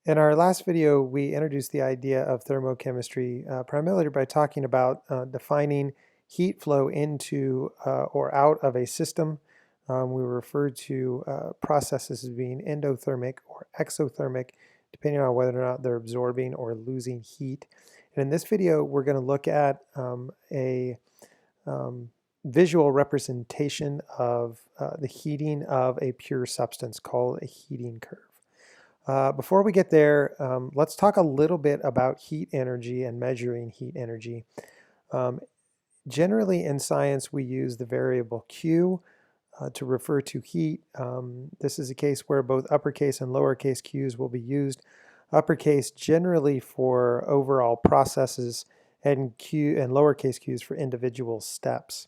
In our last video, we introduced the idea of thermochemistry primarily by talking about defining heat flow into or out of a system. We referred to processes as being endothermic or exothermic, depending on whether or not they're absorbing or losing heat. And in this video, we're going to look at a um, visual representation of the heating of a pure substance called a heating curve. Before we get there, let's talk a little bit about heat energy and measuring heat energy. Um, Generally in science, we use the variable Q to refer to heat. This is a case where both uppercase and lowercase q's will be used. Uppercase generally for overall processes and Q and lowercase q's for individual steps.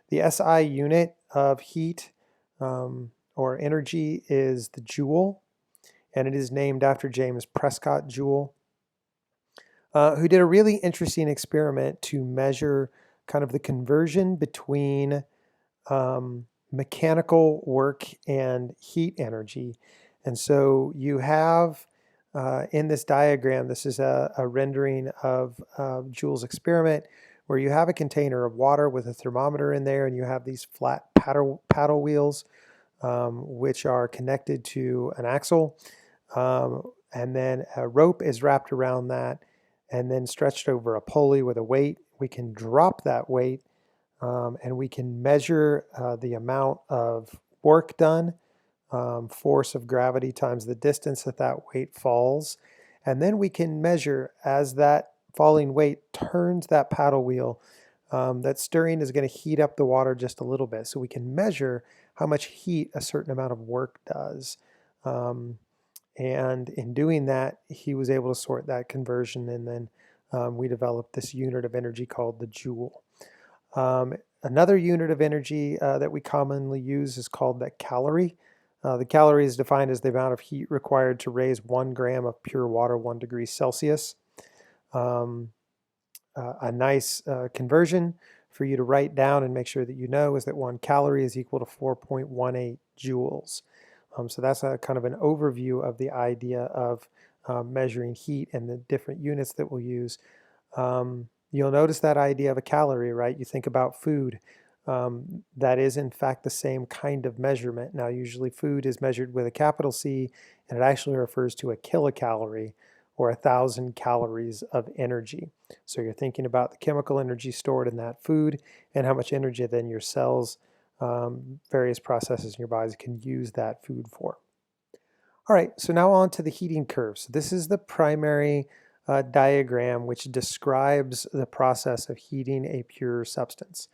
The SI unit of heat or energy is the joule, and it is named after James Prescott Joule, who did a really interesting experiment to measure kind of the conversion between mechanical work and heat energy. And so you have in this diagram, this is a rendering of Joule's experiment, where you have a container of water with a thermometer in there, and you have these flat paddle wheels, which are connected to an axle. And then a rope is wrapped around that and then stretched over a pulley with a weight. We can drop that weight and we can measure the amount of work done, force of gravity times the distance that that weight falls. And then we can measure as that falling weight turns that paddle wheel, that stirring is going to heat up the water just a little bit. So we can measure how much heat a certain amount of work does. And in doing that, he was able to sort that conversion, and then we developed this unit of energy called the joule. Another unit of energy that we commonly use is called the calorie. The calorie is defined as the amount of heat required to raise 1 gram of pure water 1 degree Celsius. A nice conversion for you to write down and make sure that you know is that 1 calorie is equal to 4.18 joules. So that's a kind of an overview of the idea of measuring heat and the different units that we'll use. You'll notice that idea of a calorie, right? You think about food. That is in fact the same kind of measurement. Now usually food is measured with a capital C, and it actually refers to a kilocalorie, or 1,000 calories of energy. So you're thinking about the chemical energy stored in that food and how much energy then your cells, various processes in your bodies can use that food for. All right, so now on to the heating curve. So this is the primary diagram which describes the process of heating a pure substance.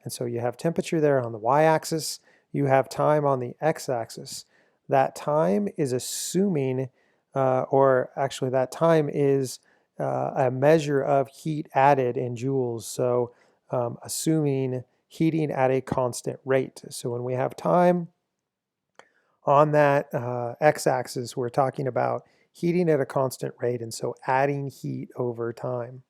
And so you have temperature there on the y-axis, you have time on the x-axis. That time is assuming, or actually that time is a measure of heat added in joules. So assuming heating at a constant rate. So when we have time on that x-axis, we're talking about heating at a constant rate, and so adding heat over time.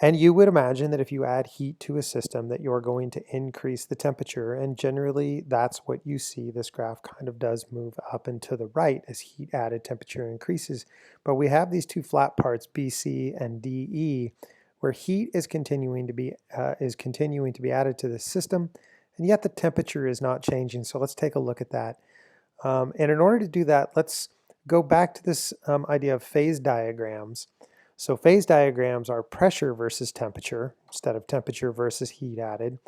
And you would imagine that if you add heat to a system that you're going to increase the temperature, and generally that's what you see. This graph kind of does move up and to the right as heat added temperature increases. But we have these two flat parts, BC and DE, where heat is continuing to be added to the system, and yet the temperature is not changing. So let's take a look at that. And in order to do that, let's go back to this idea of phase diagrams. So phase diagrams are pressure versus temperature instead of temperature versus heat added.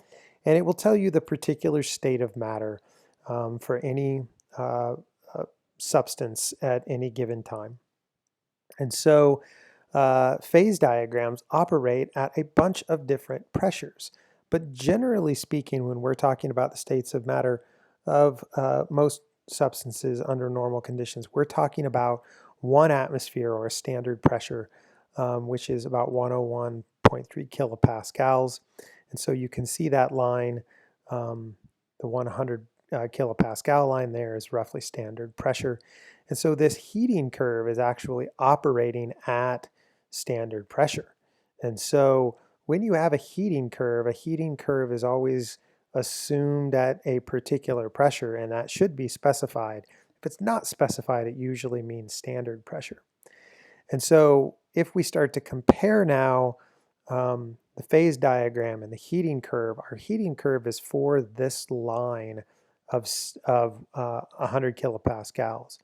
And it will tell you the particular state of matter for any substance at any given time. And so phase diagrams operate at a bunch of different pressures. But generally speaking, when we're talking about the states of matter of most substances under normal conditions, we're talking about 1 atmosphere, or a standard pressure, which is about 101.3 kilopascals. And so you can see that line, the 100 kilopascal line there is roughly standard pressure. And so this heating curve is actually operating at standard pressure. And so when you have a heating curve is always assumed at a particular pressure, and that should be specified. If it's not specified, it usually means standard pressure. And so if we start to compare now the phase diagram and the heating curve, our heating curve is for this line of 100 kilopascals.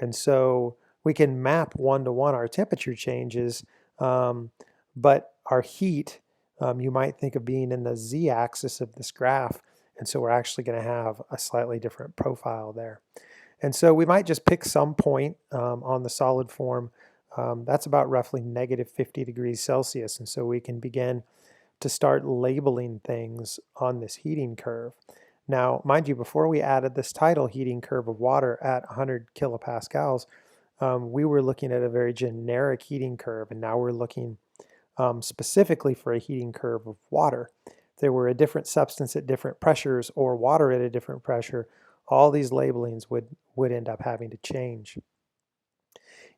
And so we can map one-to-one our temperature changes, but our heat, you might think of being in the z-axis of this graph, and so we're actually going to have a slightly different profile there. And so we might just pick some point on the solid form. That's about roughly negative 50 degrees Celsius, and so we can begin to start labeling things on this heating curve. Now, mind you, before we added this title, heating curve of water at 100 kilopascals, we were looking at a very generic heating curve, and now we're looking specifically for a heating curve of water. If there were a different substance at different pressures or water at a different pressure, all these labelings would end up having to change.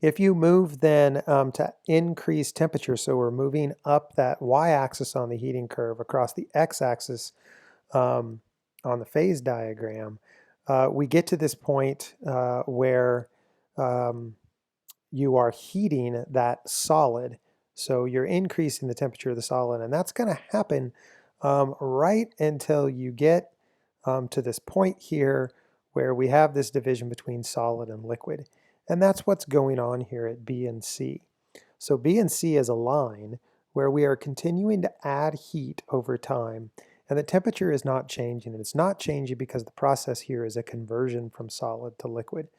If you move then to increase temperature, so we're moving up that y-axis on the heating curve across the x-axis on the phase diagram, we get to this point where you are heating that solid. So you're increasing the temperature of the solid, and that's going to happen right until you get to this point here where we have this division between solid and liquid. And that's what's going on here at B and C. So B and C is a line where we are continuing to add heat over time, and the temperature is not changing. And it's not changing because the process here is a conversion from solid to liquid.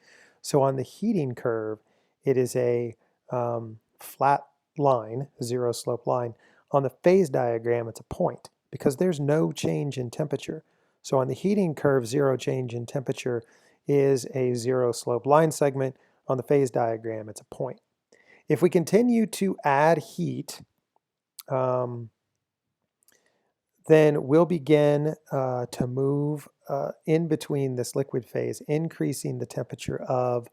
So on the heating curve, it is a flat line, zero slope line. On the phase diagram, it's a point because there's no change in temperature. So on the heating curve, zero change in temperature is a zero slope line segment. On the phase diagram, it's a point. If we continue to add heat, then we'll begin to move in between this liquid phase, increasing the temperature of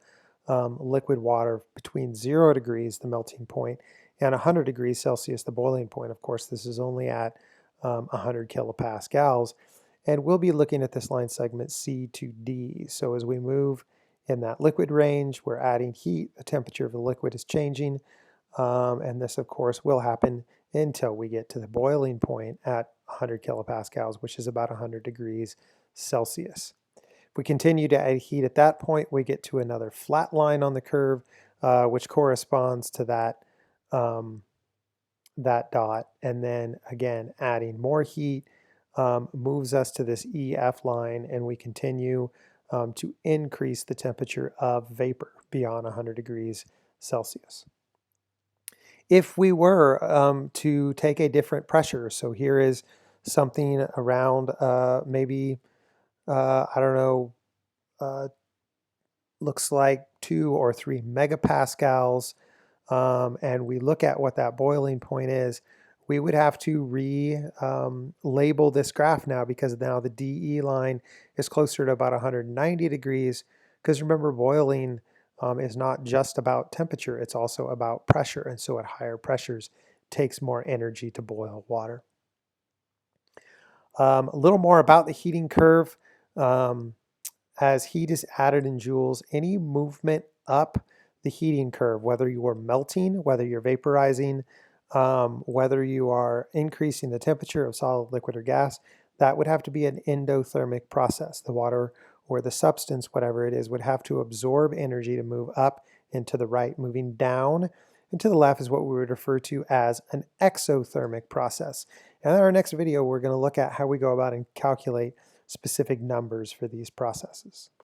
liquid water between 0 degrees, the melting point, and 100 degrees Celsius, the boiling point. Of course, this is only at 100 kilopascals. And we'll be looking at this line segment C to D. So as we move in that liquid range, we're adding heat, the temperature of the liquid is changing, and this, of course, will happen until we get to the boiling point at 100 kilopascals, which is about 100 degrees Celsius. If we continue to add heat at that point, we get to another flat line on the curve, which corresponds to that, that dot, and then again, adding more heat moves us to this EF line, and we continue to increase the temperature of vapor beyond 100 degrees Celsius. If we were to take a different pressure, so here is something around maybe, I don't know, looks like 2 or 3 megapascals, and we look at what that boiling point is, we would have to label this graph now, because now the DE line is closer to about 190 degrees, because remember, boiling is not just about temperature, it's also about pressure, and so at higher pressures it takes more energy to boil water. A little more about the heating curve. As heat is added in joules, any movement up the heating curve, whether you are melting, whether you're vaporizing, whether you are increasing the temperature of solid, liquid, or gas, that would have to be an endothermic process. The water or the substance, whatever it is, would have to absorb energy to move up and to the right. Moving down and to the left is what we would refer to as an exothermic process. And in our next video, we're going to look at how we go about and calculate specific numbers for these processes.